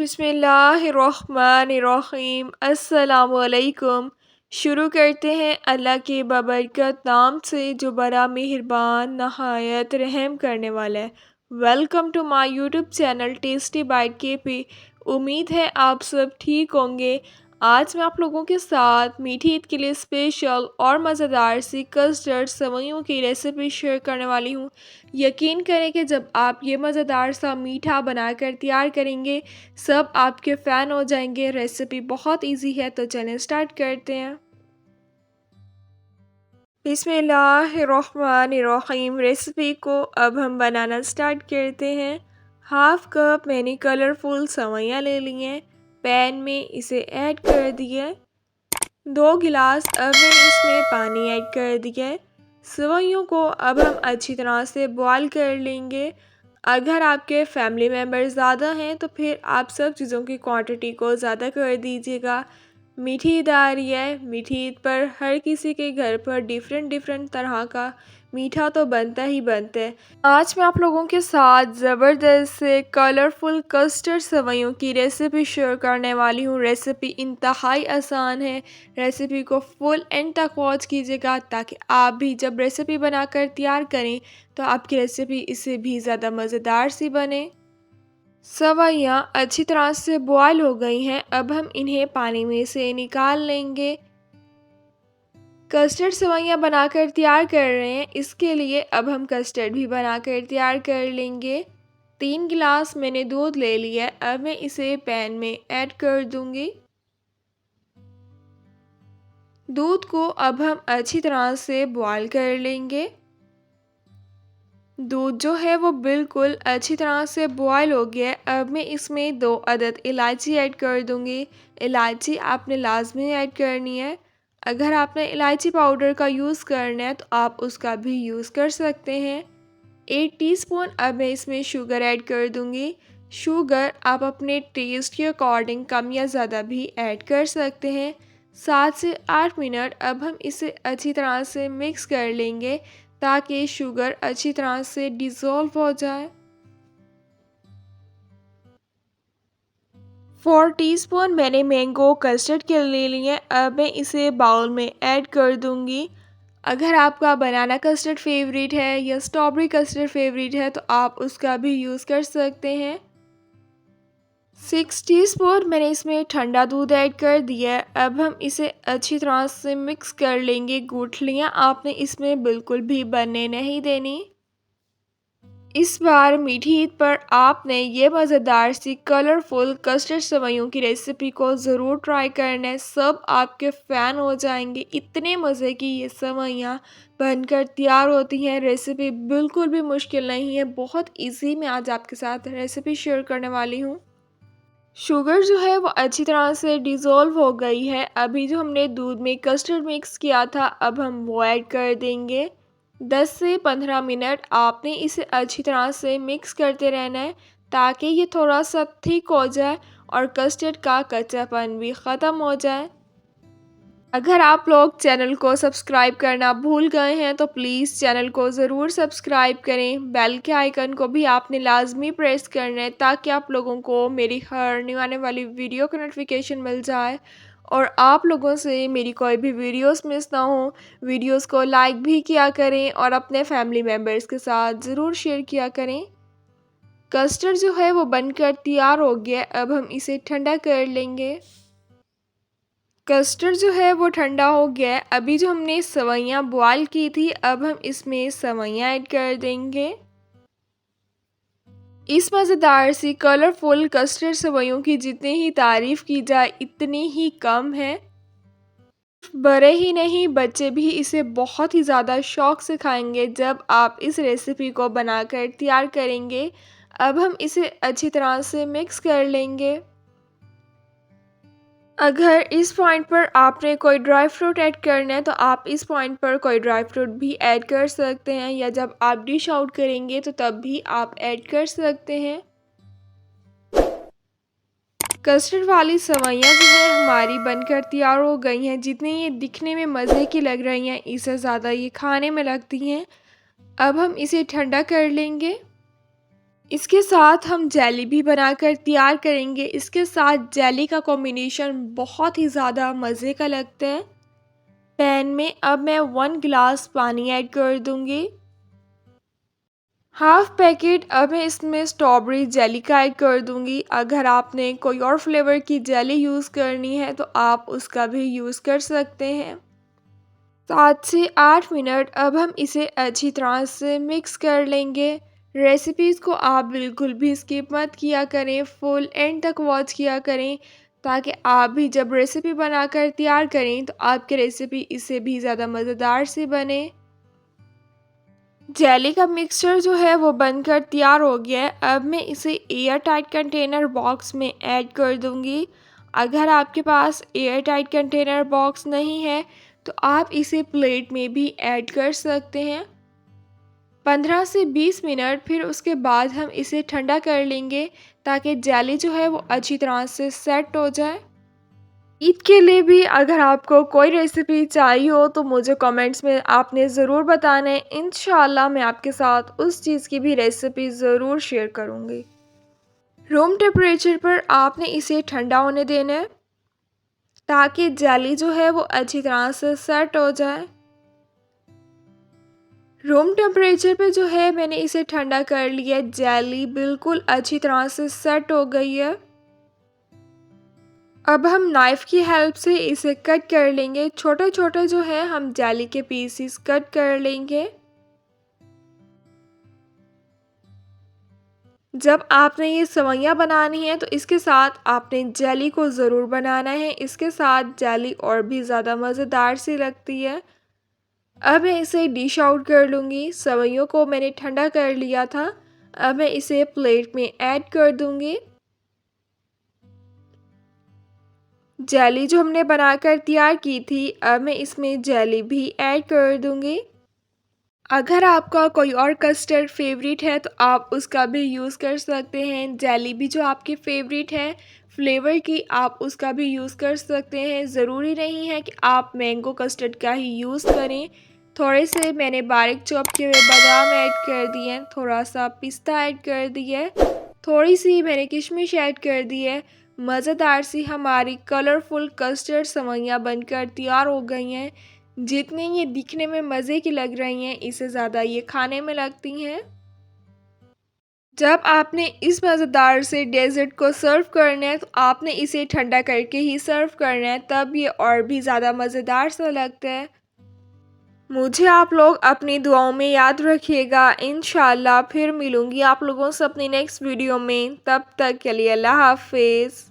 बिस्मिल्लाहिर्रहमानिर्रहीम अस्सलामुअलैकुम। शुरू करते हैं अल्लाह के बाबरकत नाम से जो बड़ा मेहरबान नहायत रहम करने वाला है। Welcome to my YouTube channel Tasty Bite के पे। उम्मीद है आप सब ठीक होंगे। आज मैं आप लोगों के साथ मीठी ईद के लिए स्पेशल और मज़ेदार सी कस्टर्ड सेवइयों की रेसिपी शेयर करने वाली हूँ। यकीन करें कि जब आप ये मज़ेदार सा मीठा बनाकर तैयार करेंगे सब आपके फ़ैन हो जाएंगे। रेसिपी बहुत इजी है तो चलें स्टार्ट करते हैं। बिस्मिल्लाहिर्रहमानिर्रहीम। रेसिपी को अब हम बनाना स्टार्ट करते हैं। हाफ कप मैंने कलरफुल सेवइयाँ ले ली हैं। पैन में इसे ऐड कर दिया। 2 गिलास अब मैंने इसमें पानी ऐड कर दिया है। सेवइयों को अब हम अच्छी तरह से बॉईल कर लेंगे। अगर आपके फैमिली मेम्बर ज़्यादा हैं तो फिर आप सब चीज़ों की क्वांटिटी को ज़्यादा कर दीजिएगा। मीठी ईद आ रही है। मीठी ईद पर हर किसी के घर पर डिफरेंट डिफरेंट तरह का मीठा तो बनता ही बनता है। आज मैं आप लोगों के साथ ज़बरदस्त से कलरफुल कस्टर्ड सेवइयों की रेसिपी शेयर करने वाली हूँ। रेसिपी इंतहाई आसान है। रेसिपी को फुल एंड तक वॉच कीजिएगा ताकि आप भी जब रेसिपी बनाकर तैयार करें तो आपकी रेसिपी इससे भी ज़्यादा मज़ेदार सी बने। सेवइयाँ अच्छी तरह से बॉयल हो गई हैं। अब हम इन्हें पानी में से निकाल लेंगे। कस्टर्ड सेवइयाँ बनाकर तैयार कर रहे हैं, इसके लिए अब हम कस्टर्ड भी बनाकर तैयार कर लेंगे। 3 गिलास मैंने दूध ले लिया। अब मैं इसे पैन में ऐड कर दूंगी। दूध को अब हम अच्छी तरह से बॉयल कर लेंगे। दूध जो है वो बिल्कुल अच्छी तरह से बॉयल हो गया है। अब मैं इसमें 2 अदद इलायची ऐड कर दूंगी। इलायची आपने लाजमी ऐड करनी है। अगर आपने इलायची पाउडर का यूज़ करना है तो आप उसका भी यूज़ कर सकते हैं। 1 टीस्पून अब मैं इसमें शुगर ऐड कर दूंगी। शुगर आप अपने टेस्ट के अकॉर्डिंग कम या ज़्यादा भी ऐड कर सकते हैं। 7 से 8 मिनट अब हम इसे अच्छी तरह से मिक्स कर लेंगे ताकि शुगर अच्छी तरह से डिज़ोल्व हो जाए। 4 टीस्पून मैंने मैंगो कस्टर्ड के ले लिए। अब मैं इसे बाउल में ऐड कर दूंगी। अगर आपका बनाना कस्टर्ड फेवरेट है या स्ट्रॉबेरी कस्टर्ड फेवरेट है तो आप उसका भी यूज़ कर सकते हैं। 6 टीस्पून मैंने इसमें ठंडा दूध ऐड कर दिया है। अब हम इसे अच्छी तरह से मिक्स कर लेंगे। गुठलियाँ आपने इसमें बिल्कुल भी बनने नहीं देनी। इस बार मीठी ईद पर आपने ये मज़ेदार सी कलरफुल कस्टर्ड सेवइयों की रेसिपी को ज़रूर ट्राई करना है। सब आपके फ़ैन हो जाएंगे। इतने मज़े की ये सेवइयाँ बनकर तैयार होती हैं। रेसिपी बिल्कुल भी मुश्किल नहीं है, बहुत इजी मैं आज आपके साथ रेसिपी शेयर करने वाली हूँ। शुगर जो है वो अच्छी तरह से डिज़ोल्व हो गई है। अभी जो हमने दूध में कस्टर्ड मिक्स किया था अब हम वो ऐड कर देंगे। 10 से 15 मिनट आपने इसे अच्छी तरह से मिक्स करते रहना है ताकि ये थोड़ा सा थिक हो जाए और कस्टर्ड का कच्चापन भी ख़त्म हो जाए। अगर आप लोग चैनल को सब्सक्राइब करना भूल गए हैं तो प्लीज़ चैनल को ज़रूर सब्सक्राइब करें। बेल के आइकन को भी आपने लाजमी प्रेस करना है ताकि आप लोगों को मेरी हर आने आने वाली वीडियो का नोटिफिकेशन मिल जाए और आप लोगों से मेरी कोई भी वीडियोस मिस ना हो। वीडियोस को लाइक भी किया करें और अपने फैमिली मेम्बर्स के साथ ज़रूर शेयर किया करें। कस्टर्ड जो है वो बनकर तैयार हो गया। अब हम इसे ठंडा कर लेंगे। कस्टर्ड जो है वो ठंडा हो गया है। अभी जो हमने सेवइयाँ बॉयल की थी अब हम इसमें सेवइयाँ ऐड कर देंगे। इस मज़ेदार सी कलरफुल कस्टर्ड सेवइयों की जितनी ही तारीफ़ की जाए इतनी ही कम है। बड़े ही नहीं बच्चे भी इसे बहुत ही ज़्यादा शौक से खाएंगे जब आप इस रेसिपी को बनाकर तैयार करेंगे। अब हम इसे अच्छी तरह से मिक्स कर लेंगे। अगर इस पॉइंट पर आपने कोई ड्राई फ्रूट ऐड करना है तो आप इस पॉइंट पर कोई ड्राई फ्रूट भी ऐड कर सकते हैं या जब आप डिश आउट करेंगे तो तब भी आप ऐड कर सकते हैं। कस्टर्ड वाली सेवइयाँ जो है हमारी बनकर तैयार हो गई हैं। जितनी ये दिखने में मज़े की लग रही हैं इससे ज़्यादा ये खाने में लगती हैं। अब हम इसे ठंडा कर लेंगे। इसके साथ हम जेली भी बनाकर तैयार करेंगे। इसके साथ जेली का कॉम्बिनेशन बहुत ही ज़्यादा मज़े का लगता है। पैन में अब मैं 1 गिलास पानी ऐड कर दूंगी। हाफ पैकेट अब मैं इसमें स्ट्रॉबेरी जेली का ऐड कर दूंगी। अगर आपने कोई और फ्लेवर की जेली यूज़ करनी है तो आप उसका भी यूज़ कर सकते हैं। 7 से 8 मिनट अब हम इसे अच्छी तरह से मिक्स कर लेंगे। रेसिपीज़ को आप बिल्कुल भी स्किप मत किया करें, फुल एंड तक वॉच किया करें, ताकि आप भी जब रेसिपी बनाकर तैयार करें तो आपकी रेसिपी इससे भी ज़्यादा मज़ेदार से बने। जेली का मिक्सचर जो है वो बनकर तैयार हो गया है। अब मैं इसे एयर टाइट कंटेनर बॉक्स में ऐड कर दूंगी। अगर आपके पास एयर टाइट कंटेनर बॉक्स नहीं है तो आप इसे प्लेट में भी ऐड कर सकते हैं। 15 से 20 मिनट फिर उसके बाद हम इसे ठंडा कर लेंगे, ताकि जेली जो है वो अच्छी तरह से सेट हो जाए। ईद के लिए भी अगर आपको कोई रेसिपी चाहिए हो तो मुझे कमेंट्स में आपने ज़रूर बताना है। इंशाल्लाह मैं आपके साथ उस चीज़ की भी रेसिपी ज़रूर शेयर करूँगी। रूम टेम्परेचर पर आपने इसे ठंडा होने देना है, ताकि जेली जो है वो अच्छी तरह से सेट हो जाए। रूम टेम्परेचर पे जो है मैंने इसे ठंडा कर लिया। जेली बिल्कुल अच्छी तरह से सेट हो गई है। अब हम नाइफ़ की हेल्प से इसे कट कर लेंगे। छोटे छोटे जो है हम जेली के पीसीस कट कर लेंगे। जब आपने ये सेवइयाँ बनानी है तो इसके साथ आपने जेली को ज़रूर बनाना है। इसके साथ जेली और भी ज़्यादा मज़ेदार सी लगती है। अब मैं इसे डिश आउट कर लूँगी। सेवइयों को मैंने ठंडा कर लिया था। अब मैं इसे प्लेट में ऐड कर दूँगी। जेली जो हमने बनाकर तैयार की थी, अब मैं इसमें जेली भी ऐड कर दूँगी। अगर आपका कोई और कस्टर्ड फेवरेट है तो आप उसका भी यूज़ कर सकते हैं। जेली भी जो आपकी फेवरेट है फ्लेवर की, आप उसका भी यूज़ कर सकते हैं। ज़रूरी नहीं है कि आप मैंगो कस्टर्ड का ही यूज़ करें। थोड़े से मैंने बारीक चॉप किए हुए बादाम ऐड कर दिए हैं, थोड़ा सा पिस्ता ऐड कर दिया है, थोड़ी सी मैंने किशमिश ऐड कर दी है। मज़ेदार सी हमारी कलरफुल कस्टर्ड सेवइयाँ बनकर तैयार हो गई हैं। जितनी ये दिखने में मज़े की लग रही हैं, इससे ज़्यादा ये खाने में लगती हैं। जब आपने इस मज़ेदार से डेज़र्ट को सर्व करना है तो आपने इसे ठंडा करके ही सर्व करना है, तब ये और भी ज़्यादा मज़ेदार सा लगता है। मुझे आप लोग अपनी दुआओं में याद रखिएगा। इंशाल्लाह फिर मिलूँगी आप लोगों से अपनी नेक्स्ट वीडियो में। तब तक के लिए अल्लाह हाफ़िज़।